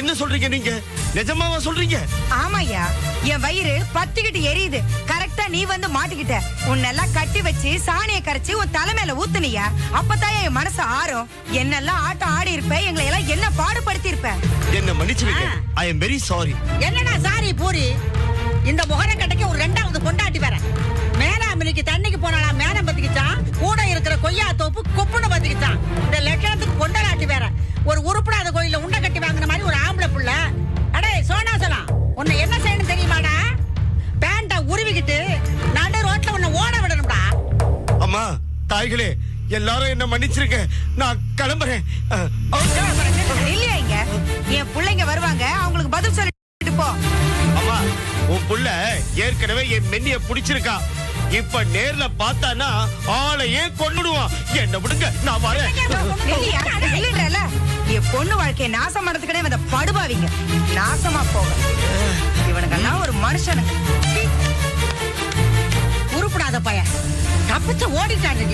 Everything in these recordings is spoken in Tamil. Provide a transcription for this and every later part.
என்ன சொல்றீங்க நீங்க? நிஜமாவா சொல்றீங்க? ஆமாய்யா, என் வயிறு பத்திக்கிட்டு எரியுது. கரெக்டா நீ வந்து மாட்டிக்கிட்ட. உன்னெல்லாம் கட்டி வச்சு சாணியை கரைச்சு உன் தலைமையில ஊத்துனியா? அப்பதான் என் மனசு ஆறும். என்னெல்லாம் ஆட்டம் ஆடி இருப்ப, எங்களை எல்லாம் என்ன பாடுபடுத்தி இருப்ப. என்ன மன்னிச்சிருங்க. I am very sorry. என்னடா சாரி பூரி? இந்த முகர கடைக்கு ஒரு 2வது கொண்டாட்டி வர. மேலாமணிக்கு தண்ணிக்கு போனாலாம் மேலம் பத்திக்கிச்சான். கூட இருக்கிற கொய்யா தோப்பு கொப்புன்னு பத்திக்கிச்சான். இந்த லட்சணத்துக்கு கொண்டாட்டி வேற. ஒரு உருப்படாத கோயில உண்டை கட்டி வாங்கின மாதிரி ஒரு ஆம்பளை புள்ள. அடே சோனாசலம், உன்னை என்ன செய்யணும் தெரியுமாடா? பேண்ட உருவிக்கிட்டு நடு ரோட்ல உன்னை ஓட விடணும்டா. அம்மா, தாய்களே, எல்லாரும் என்ன மன்னிச்சிருங்க. நான் கிளம்புறேன். இல்லையா இங்க என் பிள்ளைங்க வருவாங்க, அவங்களுக்கு பதில் சொல்லிட்டு போ. அம்மா, உன் புள்ள ஏற்கனவே என் மென்னிய புடிச்சிருக்கா. இப்ப நேர்ல பார்த்தானா ஆளையே கொன்னுடுவான். என்ன விடுங்க, நான் வரேன். இல்லைன்றல என் பொண்ணு வாழ்க்கையை நாசம் பண்ணதுக்கே இந்த படுபாவிங்க நாசமா போக. இவனுக்கெல்லாம் ஒரு மனுஷனுக்கு உருப்படாத பையன் தப்பிச்சு ஓடிட்டாங்க.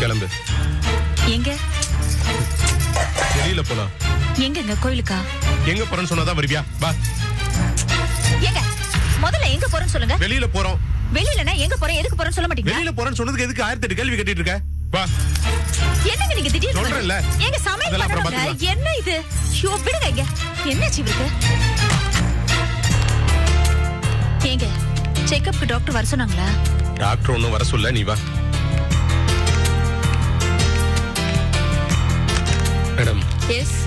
கிளம்பு. எங்க? வெளியில போலாம். எங்க? கோயிலுக்கா? எங்க போறேன்னு சொன்னாதான் வருவியா? வா. எங்க? முதல்ல எங்க போறேன்னு சொல்லுங்க. வெளியில போறோம். வெளியிலனா எங்க போறேன், எதுக்கு போறேன்னு சொல்ல மாட்டீங்க? வெளியில போறேன்னு சொன்னதுக்கு எதுக்கு 1008 கேள்வி கேட்டிட்டு இருக்க? வா. என்னங்க நீங்க திடீர்னு சொல்றேன்ல. எங்க சமையல் பண்றீங்க? என்ன இது? ஷோ விடுங்க. இங்க என்னாச்சு இவருக்கு? எங்க செக்கப்க்கு டாக்டர் வர சொன்னாங்களா? டாக்டர் ஒண்ணும் வர சொல்ல, நீ வா. மேடம். எஸ்,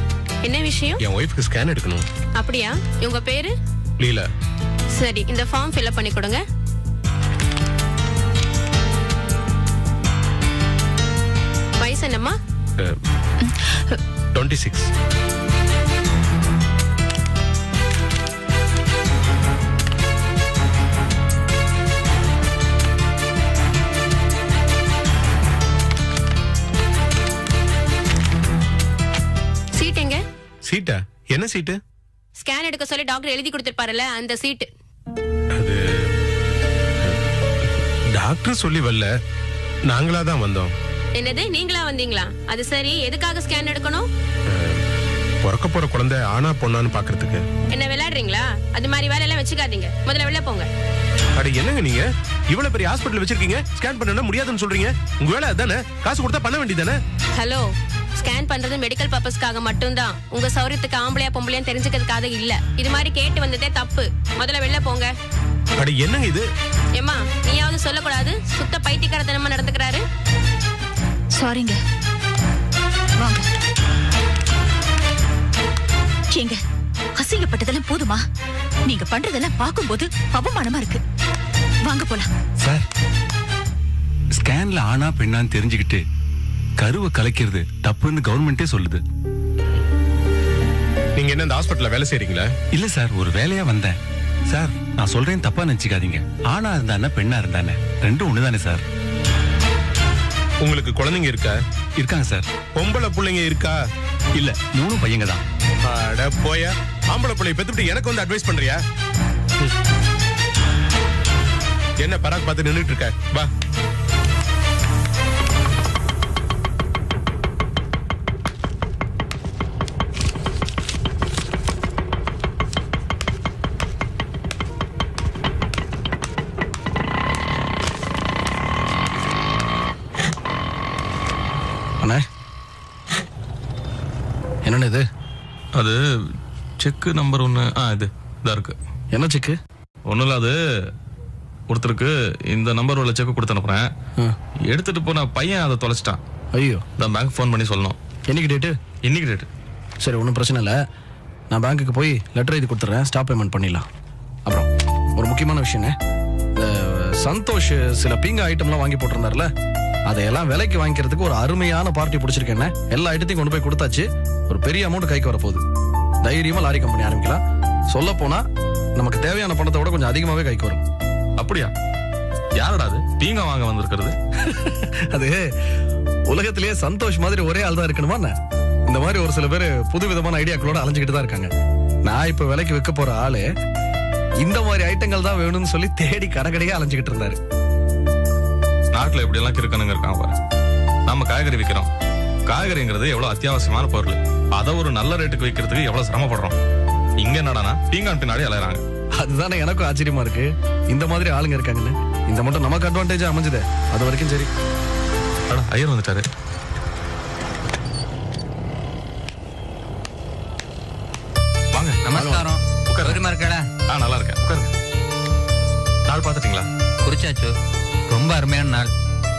என்ன விஷயம்? என் ஒய்ஃப்க்கு ஸ்கேன் எடுக்கணும். அப்படியா? உங்க பேரு? லீலா. சரி, இந்த ஃபார்ம் ஃபில் அப் பண்ணி கொடுங்க. வயசு என்னம்மா? 26. சீட் எங்க? சீட்டா? என்ன சீட்டு? ஸ்கேன் எடுக்க சொல்லி டாக்டர் எழுதி கொடுத்திருப்பாருல, அந்த சீட். அது டாக்டர் சொல்லி வரல, நாங்களா தான் வந்தோம். என்னது, நீங்களா வந்தீங்களா? அது சரி, எதுக்காக ஸ்கேன் எடுக்கணும்? பிறக்க போற குழந்தை ஆனா பொண்ணான்னு பாக்குறதுக்கு. என்ன விளையாடுறீங்களா? அது மாதிரி வேலை எல்லாம் வச்சுக்காதீங்க. முதல்ல வெளில போங்க. அட என்னங்க நீங்க இவ்வளவு பெரிய ஹாஸ்பிடல் வச்சிருக்கீங்க, ஸ்கேன் பண்ணனும் முடியாதுன்னு சொல்றீங்க? உங்க வேலை அதானே? காசு கொடுத்தா பண்ண வேண்டியதானே? ஹலோ, ஸ்கேன் பண்றது மெடிக்கல் பர்பஸ்க்காக மட்டும்தான். உங்க சௌரியத்துக்கு ஆம்பளையா பொம்பளையா தெரிஞ்சுக்கிறதுக்காக இல்ல. இது மாதிரி கேட்டு வந்ததே தப்பு. முதல்ல வெளில போங்க. அட என்னங்க இது? ஏமா, நீயாவது சொல்லக்கூடாது? சுத்த பைத்தியக்காரத்தனமா நடந்துக்கிறாரு. சாரிங்க, வாங்க. ஏங்க, அசிங்கப்பட்டதெல்லாம் போதுமா? நீங்க பண்றதெல்லாம் பார்க்கும்போது அவமானமா இருக்கு. வாங்க போலாம். சார், ஸ்கேன்ல ஆனா பெண்ணான்னு தெரிஞ்சுக்கிட்டு கருவை கலைக்கிறது தப்புன்னு கவர்மெண்டே சொல்லுது. நீங்க என்ன இந்த ஹாஸ்பிடல்ல வேலை செய்றீங்களா? இல்ல சார், ஒரு வேலையா வந்தேன். சார், நான் சொல்றேன் தப்பா நினைச்சுக்காதீங்க. ஆனா இருந்தானே பெண்ணா இருந்தானே ரெண்டும் ஒண்ணுதானே சார். உங்களுக்கு குழந்தைங்க இருக்கா? இருக்காங்க சார். பொம்பளை பிள்ளைங்க இருக்கா? இல்ல, 3 பையங்க தான். அட போயா, ஆம்பளை பிள்ளை பெத்துட்டு எனக்கு வந்து அட்வைஸ் பண்றியா? என்ன பராக் பார்த்து நின்னுட்டு இருக்க? வா. என்னன்னு இது? அது செக்கு நம்பர் 1. இது இதா இருக்கு. என்ன செக்கு? ஒன்றும் இல்லை, அது ஒருத்தருக்கு இந்த நம்பர் உள்ள செக்கு கொடுத்து அனுப்புறேன். எடுத்துட்டு போன பையன் அதை தொலைச்சிட்டான். ஐயோ, நான் பேங்க் ஃபோன் பண்ணி சொல்லணும். என்னைக்கு டேட்டு? இன்னைக்கு டேட்டு. சரி, ஒன்றும் பிரச்சனை இல்லை. நான் பேங்க்குக்கு போய் லெட்டர் எழுதி கொடுத்துட்றேன். ஸ்டாப் பேமெண்ட் பண்ணிடலாம். அப்புறம் ஒரு முக்கியமான விஷயங்க, இந்த சந்தோஷ் சில பீங்க ஐட்டம்லாம் வாங்கி போட்டிருந்தார்ல, அதையெல்லாம் விலைக்கு வாங்கிக்கிறதுக்கு ஒரு அருமையான பார்ட்டி பிடிச்சிருக்கேன். எல்லா ஐட்டத்தையும் கொண்டு போய் கொடுத்தாச்சு. ஒரு பெரிய அமௌண்ட் கைக்கு வரப்போகுது. தைரியமா லாரி கம்பெனி ஆரம்பிக்கலாம். சொல்ல போனா நமக்கு தேவையான பணத்தை விட கொஞ்சம் அதிகமாவே கைக்கு வரும். அப்படியா? யாரடா அது பீங்கா வாங்க வந்திருக்கிறது? அது உலகத்திலேயே சந்தோஷ் மாதிரி ஒரே ஆள் தான் இருக்கணுமா? இந்த மாதிரி ஒரு சில பேர் புது விதமான ஐடியாக்களோட அலைஞ்சுக்கிட்டு தான் இருக்காங்க. நான் இப்ப விலைக்கு விற்க போற ஆளு இந்த மாதிரி ஐட்டங்கள் தான் வேணும்னு சொல்லி தேடி கடைக்கடையே அலைஞ்சுக்கிட்டு இருந்தாரு. நாட்டுல இப்படி எல்லாம் கிறுக்கணுங்க இருக்காங்க பாரு. நம்ம காய்கறி விற்கிறோம். காய்கறிங்கிறது எவ்வளவு அத்தியாவசியமான பொருள். அதை ஒரு நல்ல ரேட்டுக்கு விற்கிறதுக்கு எவ்வளவு சிரமப்படுறோம். இங்க என்னடானா பீங்கான் பின்னாடி அலையறாங்க. அதுதானே எனக்கும் ஆச்சரியமா இருக்கு. இந்த மாதிரி ஆளுங்க இருக்காங்கன்னு. இந்த மட்டும் நமக்கு அட்வான்டேஜா அமைஞ்சது. அது வரைக்கும் சரி. ஐயர் வந்துட்டாரு. வாங்க. நமஸ்காரம். உட்காருமா இருக்கடா? நல்லா இருக்கேன். உட்காருங்க. நாள் பாத்துட்டீங்களா? குறிச்சாச்சு. ரொம்ப அருமையான நாள்.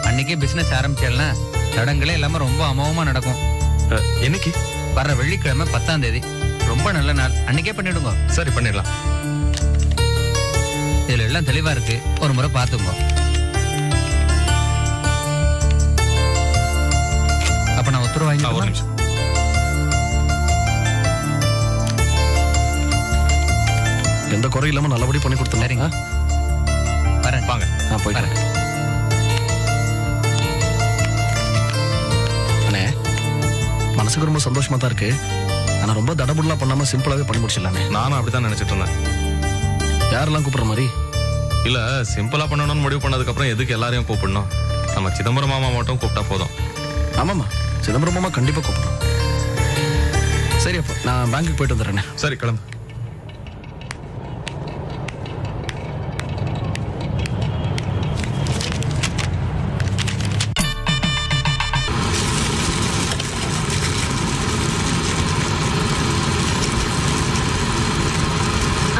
அன்னைக்கே பிசினஸ் ஆரம்பிச்சேன்னா தடங்களே எல்லாமே ரொம்ப அமோகமா நடக்கும். என்னைக்கு? வர்ற வெள்ளிக்கிழமை 10ஆம் தேதி. ரொம்ப நல்ல நாள். அன்னைக்கே பண்ணிடுங்க. சரி, பண்ணிடலாம். இதுல எல்லாம் தெளிவா இருக்கு. ஒரு முறை பாத்துங்க. அப்ப நான் உத்தரவு வாங்கி. ஒரு நிமிஷம். எந்த குறை இல்லாம நல்லபடி பண்ணி கொடுத்துருங்க. வரேன். வாங்க. போயிட்டு அண்ணே, மனசுக்கு ரொம்ப சந்தோஷமா தான் இருக்கு. ஆனா ரொம்ப தடபுடலா பண்ணாம சிம்பிளாவே பண்ணி முடிச்சிடலாமே. நானும் அப்படித்தான் நினைச்சிட்டு இருந்தேன். யாரெல்லாம் கூப்பிடுற மாதிரி? இல்ல, சிம்பிளா பண்ணணும்னு முடிவு பண்ணதுக்கு அப்புறம் எதுக்கு எல்லாரையும் கூப்பிடணும்? நம்ம சிதம்பரம் மாமா மட்டும் கூப்பிட்டா போதும். ஆமாமா, சிதம்பரம் மாமா கண்டிப்பா கூப்பிடணும். சரி, அப்போ நான் பேங்க்குக்கு போயிட்டு வந்துடுறேன். சரி, கிளம்பு.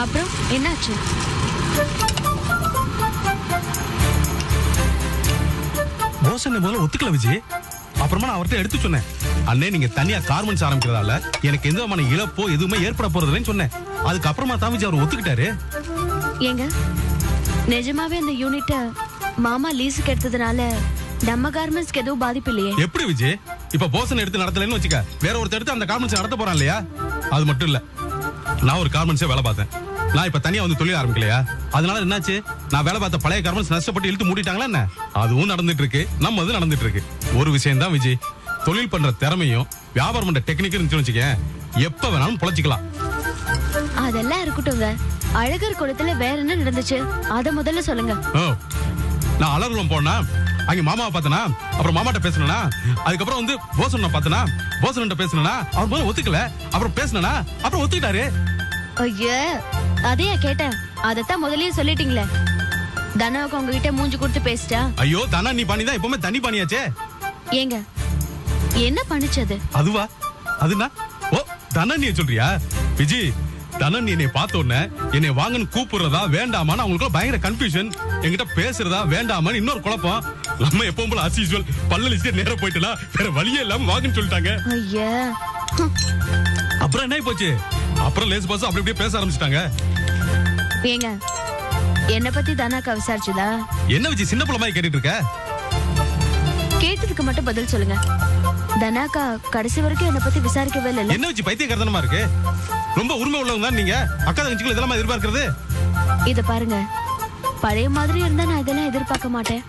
அப்புறம் என்னாச்சு? போசன் முதல்ல ஒத்துக்கல விஜய். அப்புறமா நான் அவர்கிட்ட எடுத்து சொன்னேன், அண்ணே நீங்க தனியா கார்மெண்ட்ஸ் ஆரம்பிக்கிறதால எனக்கு எந்த விதமான இழப்போ எதுவுமே ஏற்பட போறதில்லைன்னு சொன்னேன். அதுக்கப்புறமா தான் விஜய் அவர் ஒத்துக்கிட்டாரு. ஏங்க நிஜமாவே அந்த யூனிட்ட மாமா லீஸுக்கு எடுத்ததுனால நம்ம கார்மெண்ட்ஸ்க்கு எதுவும் பாதிப்பு இல்லையே? எப்படி விஜய்? இப்ப போசன் எடுத்து நடத்தலன்னு வச்சுக்க, வேற ஒருத்தர் எடுத்து அந்த கார்மெண்ட்ஸ் நடத்த போறான் இல்லையா? அது மட்டும் இல்ல, நான் ஒரு கார்மெண்ட்ஸே வேலை பார்த்தேன். நான் இப்ப தனியா வந்து தொழில் ஆரம்பிக்கலையா? அதனால என்னாச்சு, நான் வேலை பார்த்த பழைய கார்மெண்ட்ஸ் நஷ்டப்பட்டு இழுத்து மூடிட்டாங்களா என்ன? அதுவும் நடந்துட்டு இருக்கு, நம்ம அது நடந்துட்டு இருக்கு. ஒரு விஷயம் தான் விஜய், தொழில் பண்ற திறமையும் வியாபாரம் பண்ற டெக்னிக் இருந்துச்சுன்னு வச்சுக்க, எப்ப வேணாலும் பொழைச்சிக்கலாம். அதெல்லாம் இருக்கட்டும்ங்க. அழகர் குளத்துல வேற என்ன நடந்துச்சு அத முதல்ல சொல்லுங்க. நான் அலர்குளம் போனா அங்க மாமாவை பார்த்தனா, அப்புறம் மாமாட்ட பேசணும்னா, அதுக்கப்புறம் வந்து போசனை பார்த்தனா, போசன்ட்ட பேசணும்னா அவர் முதல்ல ஒத்துக்கல, அப்புறம் பேசணும்னா அப்புறம் ஒத்துக்கிட்டாரு. ஐயா, அதையா கேட்டேன். அதத்தான் முதல்லயே சொல்லிட்டீங்களே. தனாவுக்கு உங்ககிட்ட மூஞ்சி கொடுத்து பேசிட்டா? ஐயோ, தனா நீ பண்ணி தான் எப்பவுமே தனி பண்ணியாச்சே. ஏங்க என்ன பண்ணிச்சது? அதுவா? அதுனா ஓ தனன்னிய சொல்றியா? விஜய், தனன் என்னை பார்த்த உடனே என்னை வாங்கன்னு கூப்பிடுறதா வேண்டாமான்னு அவங்களுக்கு பயங்கர கன்ஃபியூஷன். என்கிட்ட பேசுறதா வேண்டாமான்னு இன்னொரு குழப்பம். நம்ம எப்பவும் போல as usual பல்லலிச்சு நேரா போயிட்டா வேற வழியே இல்லாம வாங்கன்னு சொல்லிட்டாங்க. ஐயா, அப்புறம் என்ன போச்சு? அப்புறம் லேஸ் பாஸ் அப்படி அப்படியே பேச ஆரம்பிச்சிட்டாங்க. ஏங்க என்ன பத்தி தனாக்கா விசாரிச்சுதா? என்ன விஜய் சின்ன பிள்ளை மாதிரி கேட்டுட்டு இருக்க? கேட்டதுக்கு மட்டும் பதில் சொல்லுங்க. தனாக்கா கடைசி வரைக்கும் என்ன பத்தி விசாரிக்கவே இல்ல. என்ன விஜய் பைத்தியக்காரத்தனமா இருக்கு? ரொம்ப உரிமை உள்ளவங்க தான் நீங்க. அக்கா தங்கச்சிகள் இதெல்லாம் எதிர்பார்க்கிறது? இத பாருங்க, பழைய மாதிரி இருந்தா நான் இதெல்லாம் எதிர்பார்க்க மாட்டேன்.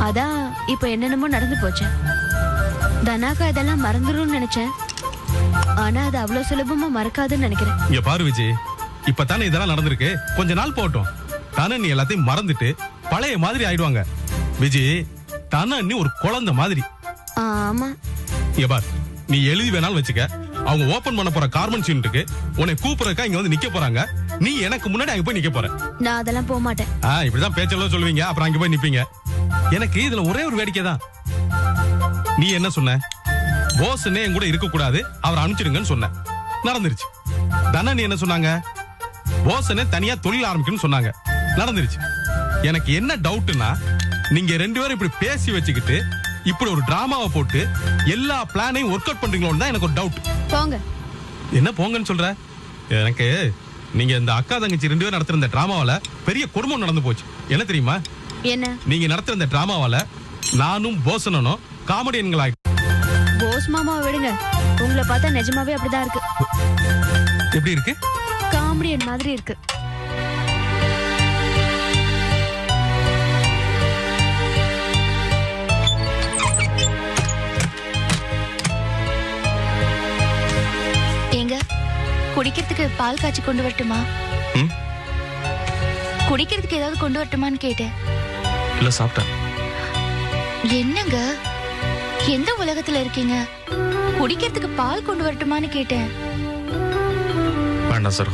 அதான் இப்ப என்னென்னமோ நடந்து போச்சு. தனாக்கா இதெல்லாம் மறந்துரும்னு நினைச்சேன். ஆனா அது அவ்வளவு சுலபமா மறக்காதுன்னு நினைக்கிறேன். இங்க பாரு விஜய், இப்பதானே இதெல்லாம் நடந்திருக்கு, கொஞ்ச நாள் போகட்டும். தனி எல்லாத்தையும் மறந்துட்டு பழைய மாதிரி ஆயிடுவாங்க. விஜய், தனி ஒரு குழந்தை மாதிரி. ஆமா. இங்க பாரு, நீ எழுதி வேணாலும் வச்சுக்க, அவங்க ஓபன் பண்ண போற கார்மெண்ட்ஸ் யூனிட்டுக்கு உன்னை கூப்பிடறக்கா இங்க வந்து நிக்க போறாங்க. நீ எனக்கு முன்னாடி அங்க போய் நிக்க போற. நான் அதெல்லாம் போக மாட்டேன். இப்படிதான் பேச்செல்லாம் சொல்லுவீங்க, அப்புறம் அங்க போய் நிப்பீங்க. எனக்கு இதுல ஒரே ஒரு வேடிக்கை தான். நீ என்ன சொன்ன? போஸ்னே என் கூட இருக்க கூடாது, அவரை அனுப்பிச்சிடுங்கன்னு சொன்ன. நடந்துருச்சு. தனன் என்ன சொன்னாங்க? போஸ்னே தனியா தொழில் ஆரம்பிக்கணும்னு சொன்னாங்க. நடந்துருச்சு. எனக்கு என்ன டவுட்னா, நீங்க ரெண்டு பேரும் இப்படி பேசி வச்சுக்கிட்டு இப்படி ஒரு டிராமாவை போட்டு எல்லா பிளானையும் ஒர்க் அவுட் பண்றீங்களோன்னு தான் எனக்கு ஒரு டவுட். போங்க. என்ன போங்கன்னு சொல்ற? எனக்கு நீங்க இந்த அக்கா தங்கச்சி ரெண்டு பேரும் நடத்துற இந்த டிராமாவால பெரிய குடும்பம் நடந்து போச்சு. என்ன தெரியுமா? என்ன? நீங்க நடத்துற இந்த டிராமாவால நானும் போசனனும் காமெடியன்களா. போஸ் மாமாவை விடுங்க, உங்களை பார்த்தா நிஜமாவே அப்படிதான் இருக்கு. எப்படி இருக்கு? காமெடியன் மாதிரி இருக்கு. ஏங்க, குடிக்கிறதுக்கு பால் காய்ச்சி கொண்டு வரட்டுமா? குடிக்கிறதுக்கு ஏதாவது கொண்டு வரட்டுமான்னு கேட்டேன். இல்ல சாப்பிட்டேன். என்னங்க, எந்த உலகத்துல இருக்கீங்க? குடிக்கிறதுக்கு பால் கொண்டு வரட்டுமான்னு கேட்டேன். வேண்டாம் சரோ.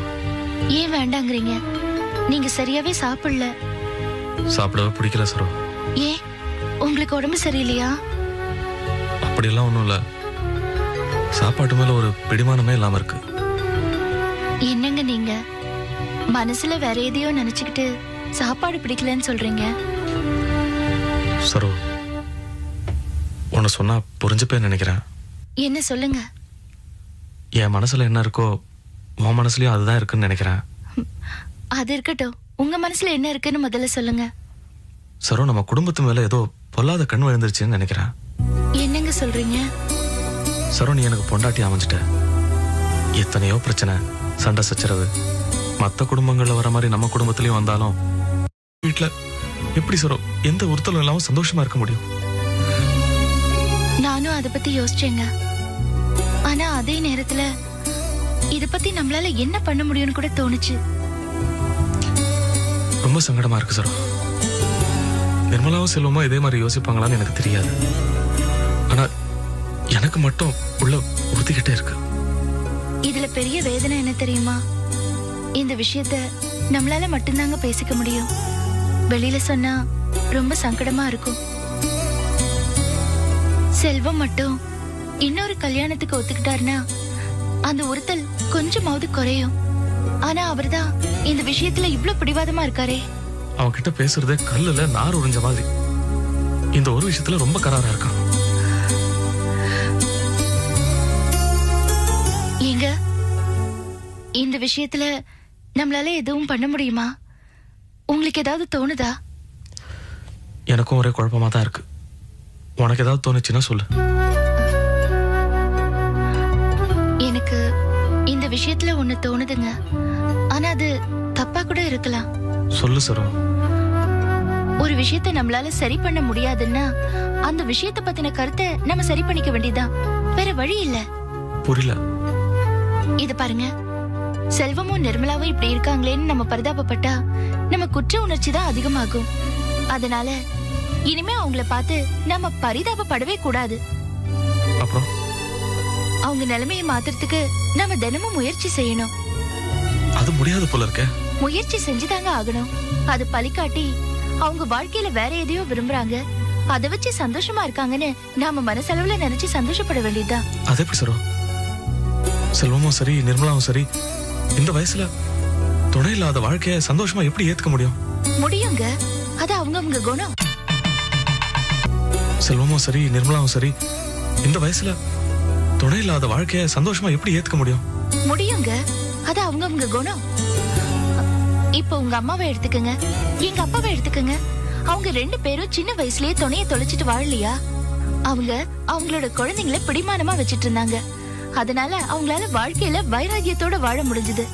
ஏன் வேண்டாங்கிறீங்க? நீங்க சரியாவே சாப்பிடல. சாப்பிடவே பிடிக்கல சரோ. ஏன், உங்களுக்கு உடம்பு சரியில்லையா? அப்படியெல்லாம் ஒண்ணும் இல்ல. சாப்பாட்டு மேல ஒரு பிடிமானமே இல்லாம இருக்கு. என்னங்க நீங்க மனசுல வேற எதையோ நினைச்சுக்கிட்டு சாப்பாடு பிடிக்கலன்னு சொல்றீங்க? சரோ, உன்னை சொன்னா புரிஞ்சுப்பே நினைக்கிறேன். என்ன சொல்லுங்க. என் மனசுல என்ன இருக்கோ உன் மனசுலயும் அதுதான் இருக்குன்னு நினைக்கிறேன். அது இருக்கட்டும், உங்க மனசுல என்ன இருக்குன்னு முதல்ல சொல்லுங்க. சரோ, நம்ம குடும்பத்து மேல ஏதோ பொல்லாத கண் விழுந்துருச்சுன்னு நினைக்கிறேன். என்னங்க சொல்றீங்க? சரோ, நீ எனக்கு பொண்டாட்டி அமைஞ்சிட்ட. எத்தனையோ பிரச்சனை, சண்டை சச்சரவு மத்த குடும்பங்கள்ல வர மாதிரி நம்ம குடும்பத்திலயும் வந்தாலும் வீட்டுல எப்படி சரோ எந்த ஒருத்தலும் இல்லாம சந்தோஷமா இருக்க முடியும்? நானும் அதை பத்தி யோசிச்சேங்க. ஆனா அதே நேரத்துல இத பத்தி நம்மளால என்ன பண்ண முடியும்னு கூட தோணுச்சு. ரொம்ப சங்கடமா இருக்கு சரோ. நிர்மலாவும் செல்வமா இதே மாதிரி யோசிப்பாங்களான்னு எனக்கு தெரியாது. ஆனா எனக்கு மட்டும் உள்ள உறுத்திக்கிட்டே இருக்கு. இதுல பெரிய வேதனை என்ன தெரியுமா? இந்த விஷயத்த நம்மளால மட்டும்தாங்க பேசிக்க முடியும். வெளியில சொன்னா ரொம்ப சங்கடமா இருக்கும். செல்வம் மட்டும் இன்னொரு கல்யாணத்துக்கு ஒத்துக்கிட்டாருன்னா அந்த உறுத்தல் கொஞ்சமாவது குறையும். ஆனா அவர்தான் இந்த விஷயத்துல இவ்ளோ பிடிவாதமா இருக்காரே. அவன்கிட்ட பேசுறதே கல்லுல நார் உறிஞ்ச மாதிரி. இந்த ஒரு விஷயத்துல ரொம்ப கராரா இருக்கான். ஏங்க, இந்த விஷயத்துல நம்மளால எதுவும் பண்ண முடியுமா? உங்களுக்கு ஏதாவது தோணுதா? எனக்கும் ஒரே குழப்பமா தான் இருக்கு. உனக்கு ஏதாவது தோணுச்சுன்னா சொல்லு. எனக்கு இந்த விஷயத்துல ஒண்ணு தோணுதுங்க. ஆனா அது தப்பா கூட இருக்கலாம். சொல்லு சரோ. ஒரு விஷயத்தை நம்மளால சரி பண்ண முடியாதுன்னா அந்த விஷயத்தை பத்தின கருத்தை நம்ம சரி பண்ணிக்க வேண்டியதுதான். வேற வழி இல்ல. புரியல. இது பாருங்க, செல்வமும் நிர்மலாவும் இப்படி இருக்காங்களேன்னு நம்ம பரிதாபப்பட்டா நம்ம குற்ற உணர்ச்சி தான் அதிகமாகும். அதனால இனிமே அவங்கள பார்த்து நம்ம பரிதாபப்படவே கூடாது. அப்புறம் அவங்க நிலைமையை மாத்துறதுக்கு நம்ம தினமும் முயற்சி செய்யணும். அது முடியாது போல இருக்க. முயற்சி செஞ்சுதாங்க ஆகணும். அது பலிக்காட்டி அவங்க வாழ்க்கையில வேற எதையோ விரும்புறாங்க, அதை வச்சு சந்தோஷமா இருக்காங்கன்னு நாம மனசளவுல நினைச்சு சந்தோஷப்பட வேண்டியதுதான். அது எப்படி சரோ? செல்வமும் சரி நிர்மலாவும் சரி இந்த வயசுல துணை இல்லாத வாழ்க்கைய சந்தோஷமா எப்படி ஏத்துக்க முடியும்? முடியுங்க, அது அவங்க குணம். செல்வமும் சரி நிர்மலாவும் சரி இந்த வயசுல துணை இல்லாத வாழ்க்கைய சந்தோஷமா எப்படி ஏத்துக்க முடியும்? முடியுங்க, அது அவங்க குணம். இப்ப உங்க அம்மாவை எடுத்துக்கங்க, எங்க அப்பாவை எடுத்துக்கங்க. அவங்க 2 பேரும் சின்ன வயசுலயே துணையை தொலைச்சிட்டு வாழலையா? அவங்க அவங்களோட குழந்தைங்களை பிடிமானமா வச்சிட்டு இருந்தாங்க. அதனால அவங்களால வாழ்க்கையில வைராகியத்தோட வாழ முடிஞ்சது.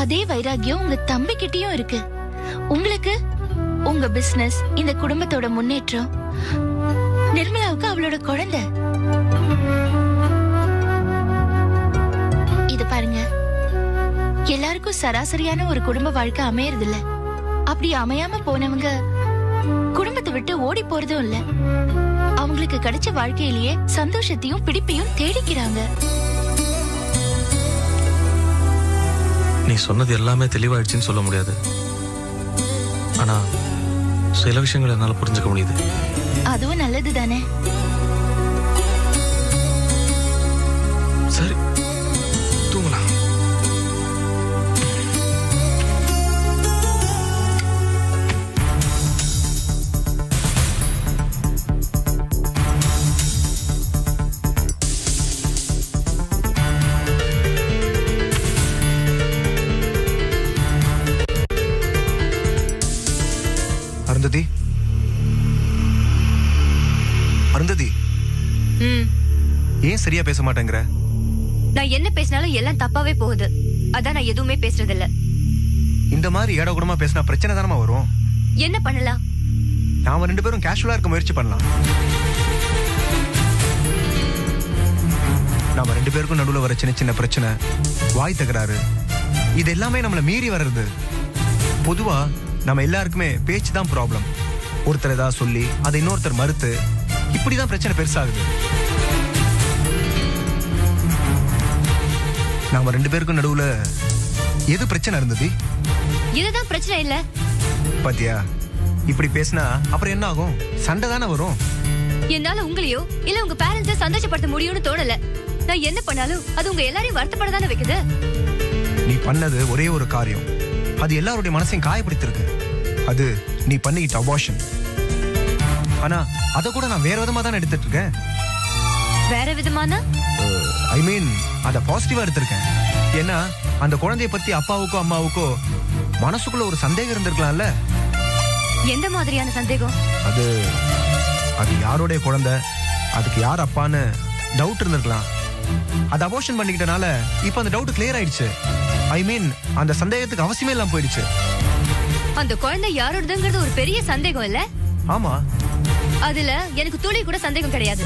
அதே வைராகியம் உங்க தம்பி கிட்டயும் இருக்கு. உங்களுக்கு உங்க பிசினஸ், இந்த குடும்பத்தோட முன்னேற்றம், நிர்மலாவுக்கு அவளோட குழந்தை. இது பாருங்க, எல்லாருக்கும் சராசரியான ஒரு குடும்ப வாழ்க்கை அமையறது இல்ல. அப்படி அமையாம போனவங்க குடும்பத்தை விட்டு ஓடி போறதும் இல்ல. அவங்களுக்கு கிடைச்ச வாழ்க்கையிலேயே சந்தோஷத்தையும் பிடிப்பையும் தேடிக்கிறாங்க. நீ சொன்னது எல்லாமே தெளிவாயிடுச்சுன்னு சொல்ல முடியாது. ஆனா சில விஷயங்களை என்னால புரிஞ்சுக்க முடியுது. அதுவும் நல்லது தானே. சரி, தூங்கலாம். அருந்ததி, ஏன் சரியா பேச மாட்டேங்கிற? நான் என்ன பேசினாலும் எல்லாம் தப்பாவே போகுது. அதான் நான் எதுவுமே பேசுறது இல்ல. இந்த மாதிரி ஏடா கூடமா பேசினா பிரச்சனை தானமா வரும். என்ன பண்ணலாம்? நாம 2 பேரும் கேஷுவலா இருக்க முயற்சி பண்ணலாம். நாம 2 பேருக்கும் நடுவுல வர சின்ன சின்ன பிரச்சனை, வாய் தகராறு, இது எல்லாமே நம்மள மீறி வர்றது. பொதுவா நம்ம எல்லாருக்குமே பேச்சு தான் ப்ராப்ளம். ஒருத்தர் ஏதாவது சொல்லி அதை இன்னொருத்தர் மறுத்து இப்படிதான் பிரச்சனை பெருசாகுது. நாம 2 பேருக்கும் நடுவுல எது பிரச்சனை இருந்தது? இதுதான் பிரச்சனை இல்ல. பாத்தியா, இப்படி பேசினா அப்புறம் என்ன ஆகும்? சண்டை தானே வரும். என்னால உங்களையோ இல்ல உங்க பேரண்ட்ஸை சந்தோஷப்படுத்த முடியும்னு தோணல. நான் என்ன பண்ணாலும் அது உங்க எல்லாரையும் வருத்தப்பட தானே வைக்குது. நீ பண்ணது ஒரே ஒரு காரியம், அது எல்லாருடைய மனசையும் காயப்படுத்திருக்கு. அது நீ பண்ணிக்கிட்ட அபார்ஷன். ஆனா அத கூட நான் வேற விதமா தான் எடுத்துட்டு இருக்கேன். வேற விதமான? ஐ மீன் அத பாசிட்டிவா எடுத்திருக்கேன். ஏன்னா அந்த குழந்தைய பத்தி அப்பாவுக்கோ அம்மாவுக்கோ மனசுக்குள்ள ஒரு சந்தேகம் இருந்திருக்கலாம்ல. எந்த மாதிரியான சந்தேகம்? அது அது யாரோடைய குழந்தை, அதுக்கு யார் அப்பான்னு டவுட் இருந்திருக்கலாம். அது அபார்ஷன் பண்ணிக்கிட்டனால இப்ப அந்த டவுட் கிளியர் ஆயிடுச்சு. ஐ மீன் அந்த சந்தேகத்துக்கு அவசியமே இல்லாம போயிடுச்சு. அந்த குழந்தை யாரோடதுங்கிறது ஒரு பெரிய சந்தேகம் இல்ல? ஆமா. அதுல எனக்கு துளி கூட சந்தேகம் கிடையாது.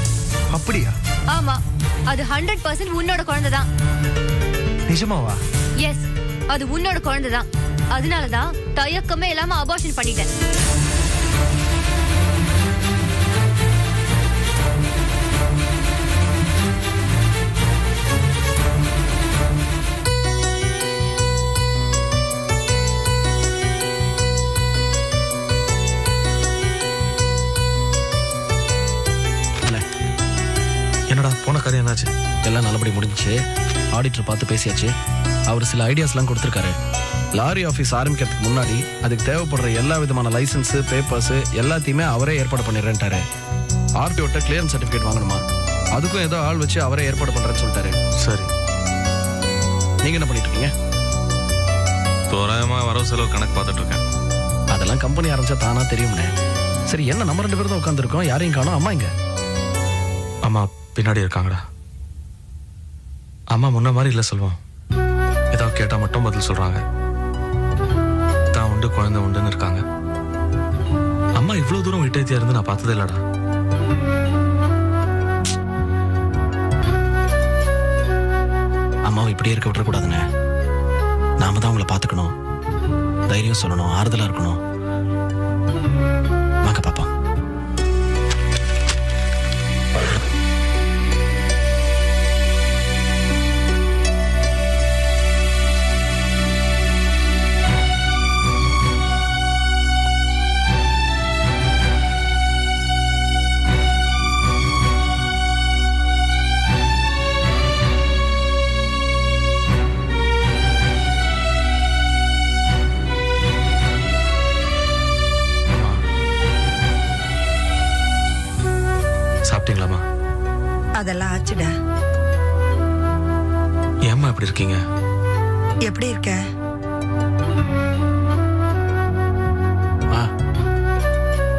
அப்படியா? ஆமா, அது 100% உன்னோட குழந்தை தான். நிஜமாவா? எஸ், அது உன்னோட குழந்தை தான். அதனாலதான் தயக்கமே இல்லாம அபார்ஷன் பண்ணிட்டேன். என்னடா போன கதை என்னாச்சு? எல்லாம் நல்லபடி முடிஞ்சுச்சு. ஆடிட்டர் பார்த்து பேசியாச்சு. அவர் சில ஐடியாஸ்லாம் கொடுத்துருக்காரு. லாரி ஆஃபீஸ் ஆரம்பிக்கிறதுக்கு முன்னாடி அதுக்கு தேவைப்படுற எல்லா விதமான லைசன்ஸ், பேப்பர்ஸ் எல்லாத்தையுமே அவரே ஏற்பாடு பண்ணிடுறேன்ட்டாரு. ஆர்டிஓட்ட கிளியரன்ஸ் சர்டிஃபிகேட் வாங்கணுமா, அதுக்கும் ஏதோ ஆள் வச்சு அவரே ஏற்பாடு பண்றேன்னு சொல்லிட்டாரு. சரி, நீங்க என்ன பண்ணிட்டு இருக்கீங்க? தோராயமா வரவு செலவு கணக்கு பார்த்துட்டு இருக்கேன். அதெல்லாம் கம்பெனி ஆரம்பிச்சா தானா தெரியும்னே. சரி, என்ன நம்ம 2 பேரும் தான் உட்காந்துருக்கோம், யாரையும் காணோம். அம்மா இங்க? அம்மா பின்னாடி இருக்காங்கடா. அம்மா முன்ன மாதிரி இல்ல செல்வம். ஏதாவது கேட்டா மட்டும் பதில் சொல்றாங்க. தான் உண்டு குழந்தை உண்டுன்னு இருக்காங்க. அம்மா இவ்வளவு தூரம் விட்டேத்தியா இருந்து நான் பார்த்ததே இல்லடா. அம்மாவை இப்படியே இருக்க விட்டுறக்கூடாதுங்க. நாம தான் உங்களை பார்த்துக்கணும், தைரியம் சொல்லணும், ஆறுதலா இருக்கணும். வாங்க பாப்பா. சாப்பிட்டீங்களாமா? அதெல்லாம் ஆச்சுடா. ஏம்மா எப்படி இருக்கீங்க? எப்படி இருக்க?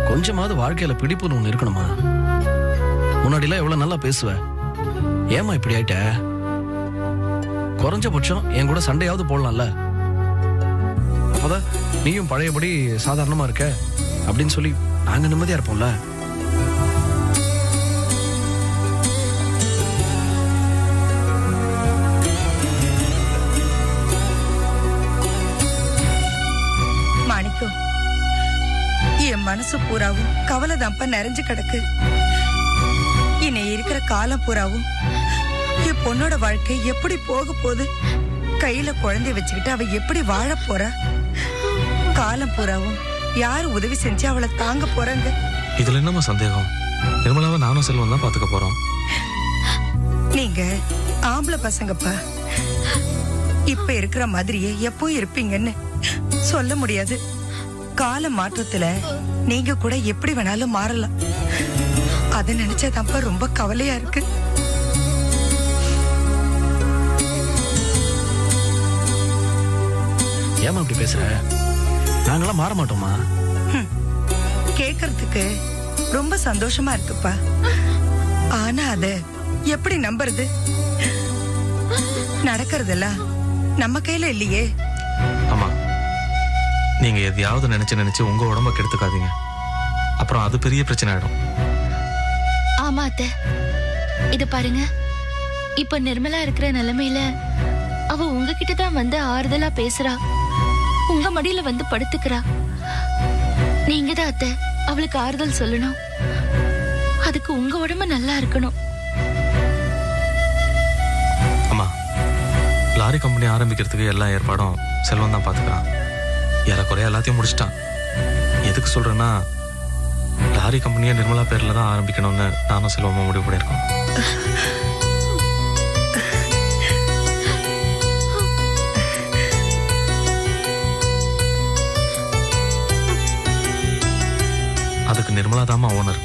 கொஞ்சமாவது வாழ்க்கையில பிடிப்புன்னு ஒண்ணு இருக்கணுமா? முன்னாடிலாம் எவ்வளவு நல்லா பேசுவ, ஏமா இப்படி ஆயிட்ட? குறைஞ்சபட்சம் என் கூட சண்டையாவது போடலாம்ல. அப்பதான் நீயும் பழையபடி சாதாரணமா இருக்க அப்படின்னு சொல்லி நாங்க நிம்மதியா இருப்போம்ல. மாணிக்கம், என் மனசு பூராவும் கவலை தான்ப்பா நிறைஞ்சு கிடக்கு. இன்னை இருக்கிற காலம் பூராவும் என் பொண்ணோட வாழ்க்கை எப்படி போக போகுது? கையில குழந்தைய வச்சுக்கிட்டு அவ எப்படி வாழ போறா? காலம் பூராவும் யாரு உதவி செஞ்சு அவளை தாங்க போறாங்க? இதுல என்னமா சந்தேகம்? நிர்மலாவை நானும் செல்வம் தான் பாத்துக்க போறோம். நீங்க ஆம்பளை பசங்கப்பா. இப்ப இருக்கிற மாதிரியே எப்போ இருப்பீங்கன்னு சொல்ல முடியாது. கால மாற்றத்துல நீங்க கூட எப்படி வேணாலும் மாறலாம். அத நினைச்சதாப்பா ரொம்ப கவலையா இருக்கு. ஏமா இப்படி பேசுற? நாங்களாம் மாற மாட்டோமா? கேக்குறதுக்கு ரொம்ப சந்தோஷமா இருக்குப்பா. ஆனா அத எப்படி நம்புறது? நடக்கிறதெல்லாம் நம்ம கையில இல்லையே. ஆமா, நீங்க எதையாவது நினைச்சு உங்க உடம்ப கெடுத்துக்காதீங்க. அப்புறம் அது பெரிய பிரச்சனை ஆயிடும். ஆமா அத்தை, இத பாருங்க. இப்ப நிர்மலா இருக்கிற நிலைமையில அவ உங்ககிட்ட தான் வந்து ஆறுதலா பேசுறா, உங்க மடியில வந்து படுத்துக்கிறா. நீங்க தான் அத்தை அவளுக்கு ஆறுதல் சொல்லணும். அதுக்கு உங்க உடம்பு நல்லா இருக்கணும். ஆமா, லாரி கம்பெனி ஆரம்பிக்கிறதுக்கு எல்லா ஏற்பாடும் செல்வம் தான் பாத்துக்கிறான். ஏறக்குறைய எல்லாத்தையும் முடிச்சிட்டான். எதுக்கு சொல்றேன்னா, லாரி கம்பெனியை நிர்மலா பேர்ல தான் ஆரம்பிக்கணும்னு நானும் செல்வமும் முடிவு பண்ணிருக்கோம். அதுக்கு நிர்மலா தாமா ஓனர்.